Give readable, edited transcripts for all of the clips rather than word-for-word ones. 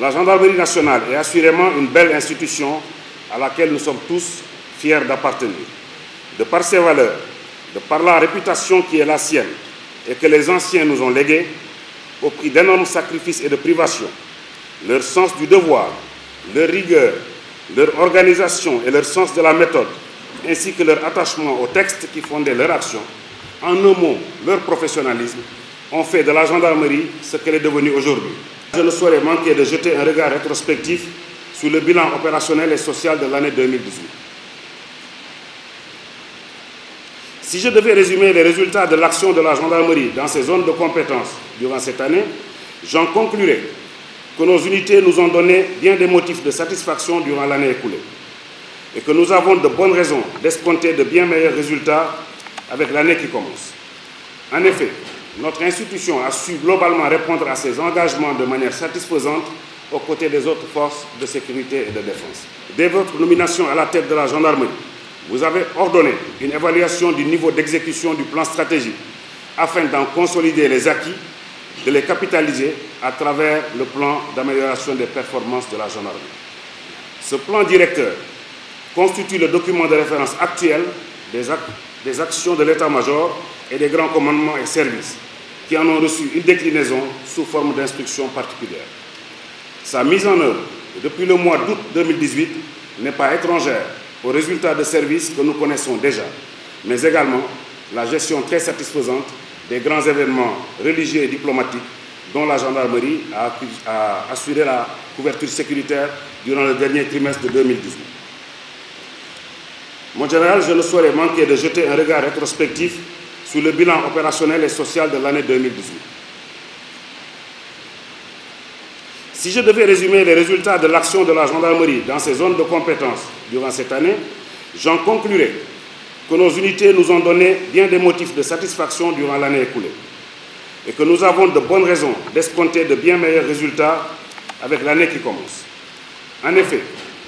La gendarmerie nationale est assurément une belle institution à laquelle nous sommes tous fiers d'appartenir. De par ses valeurs, de par la réputation qui est la sienne et que les anciens nous ont léguée, au prix d'énormes sacrifices et de privations, leur sens du devoir, leur rigueur, leur organisation et leur sens de la méthode, ainsi que leur attachement aux textes qui fondaient leur action, en un mot, leur professionnalisme, ont fait de la gendarmerie ce qu'elle est devenue aujourd'hui. Je ne saurais manquer de jeter un regard rétrospectif sur le bilan opérationnel et social de l'année 2018. Si je devais résumer les résultats de l'action de la gendarmerie dans ses zones de compétence durant cette année, j'en conclurai que nos unités nous ont donné bien des motifs de satisfaction durant l'année écoulée et que nous avons de bonnes raisons d'escompter de bien meilleurs résultats avec l'année qui commence. En effet, notre institution a su globalement répondre à ses engagements de manière satisfaisante aux côtés des autres forces de sécurité et de défense. Dès votre nomination à la tête de la gendarmerie, vous avez ordonné une évaluation du niveau d'exécution du plan stratégique afin d'en consolider les acquis, de les capitaliser à travers le plan d'amélioration des performances de la gendarmerie. Ce plan directeur constitue le document de référence actuel des actions de l'état-major et des grands commandements et services qui en ont reçu une déclinaison sous forme d'instructions particulières. Sa mise en œuvre depuis le mois d'août 2018 n'est pas étrangère aux résultats de services que nous connaissons déjà, mais également la gestion très satisfaisante des grands événements religieux et diplomatiques dont la gendarmerie a assuré la couverture sécuritaire durant le dernier trimestre de 2018. Mon général, je ne saurais manquer de jeter un regard rétrospectif sur le bilan opérationnel et social de l'année 2018. Si je devais résumer les résultats de l'action de la gendarmerie dans ses zones de compétence durant cette année, j'en conclurai que nos unités nous ont donné bien des motifs de satisfaction durant l'année écoulée et que nous avons de bonnes raisons d'escompter de bien meilleurs résultats avec l'année qui commence. En effet,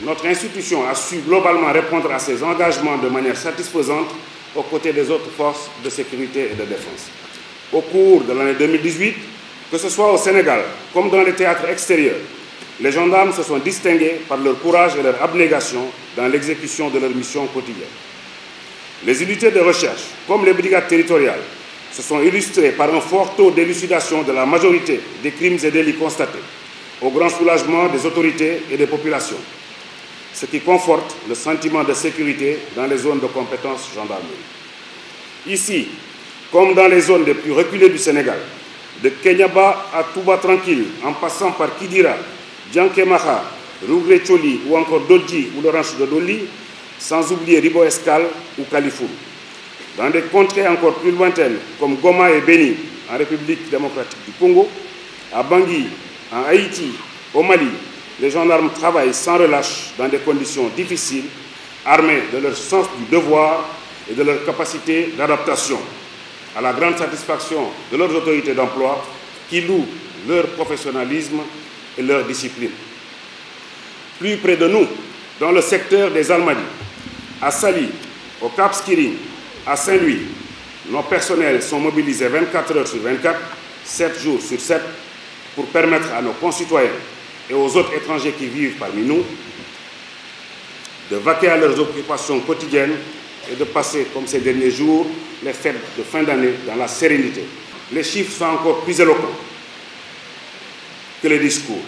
notre institution a su globalement répondre à ses engagements de manière satisfaisante aux côtés des autres forces de sécurité et de défense. Au cours de l'année 2018, que ce soit au Sénégal comme dans les théâtres extérieurs, les gendarmes se sont distingués par leur courage et leur abnégation dans l'exécution de leurs missions quotidiennes. Les unités de recherche, comme les brigades territoriales, se sont illustrées par un fort taux d'élucidation de la majorité des crimes et délits constatés, au grand soulagement des autorités et des populations, ce qui conforte le sentiment de sécurité dans les zones de compétence gendarmerie. Ici, comme dans les zones les plus reculées du Sénégal, de Kenyaba à Touba Tranquille, en passant par Kidira, Djankemaha, Rougré-Tcholi ou encore Dodji ou le ranch de Doli, sans oublier Ribo Escale ou Kalifour. Dans des contrées encore plus lointaines comme Goma et Beni, en République démocratique du Congo, à Bangui, en Haïti, au Mali, les gendarmes travaillent sans relâche dans des conditions difficiles, armés de leur sens du devoir et de leur capacité d'adaptation, à la grande satisfaction de leurs autorités d'emploi qui louent leur professionnalisme et leur discipline. Plus près de nous, dans le secteur des Almadies, à Sali, au Cap Skirring, à Saint-Louis, nos personnels sont mobilisés 24 heures sur 24, 7 jours sur 7, pour permettre à nos concitoyens et aux autres étrangers qui vivent parmi nous de vaquer à leurs occupations quotidiennes et de passer, comme ces derniers jours, les fêtes de fin d'année dans la sérénité. Les chiffres sont encore plus éloquents que les discours.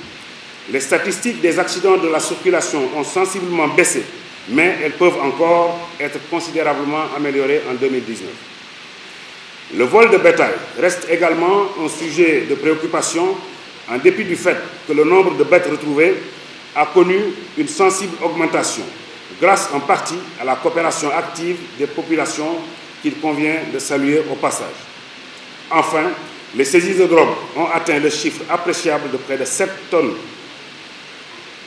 Les statistiques des accidents de la circulation ont sensiblement baissé, mais elles peuvent encore être considérablement améliorées en 2019. Le vol de bétail reste également un sujet de préoccupation en dépit du fait que le nombre de bêtes retrouvées a connu une sensible augmentation, grâce en partie à la coopération active des populations qu'il convient de saluer au passage. Enfin, les saisies de drogue ont atteint le chiffre appréciable de près de 7 tonnes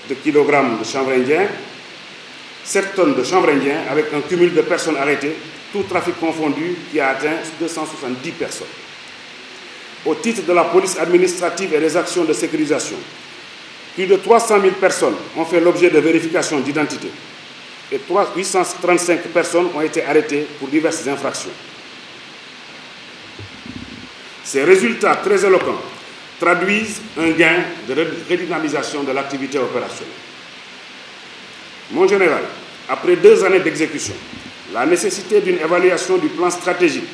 de kilogrammes de chanvre indien, 7 tonnes de chanvre indien avec un cumul de personnes arrêtées, tout trafic confondu, qui a atteint 270 personnes. Au titre de la police administrative et des actions de sécurisation, plus de 300 000 personnes ont fait l'objet de vérifications d'identité et 835 personnes ont été arrêtées pour diverses infractions. Ces résultats très éloquents traduisent un gain de redynamisation de l'activité opérationnelle. Mon général, après 2 années d'exécution, la nécessité d'une évaluation du plan stratégique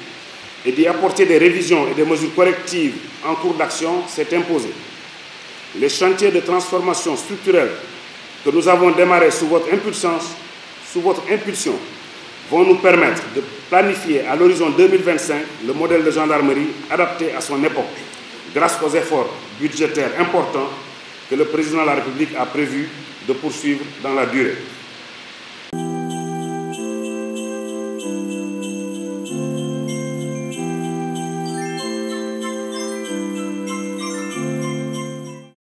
et d'y apporter des révisions et des mesures correctives en cours d'action s'est imposée. Les chantiers de transformation structurelle que nous avons démarrés sous votre impulsion, vont nous permettre de planifier à l'horizon 2025 le modèle de gendarmerie adapté à son époque, grâce aux efforts budgétaires importants que le président de la République a prévu de poursuivre dans la durée.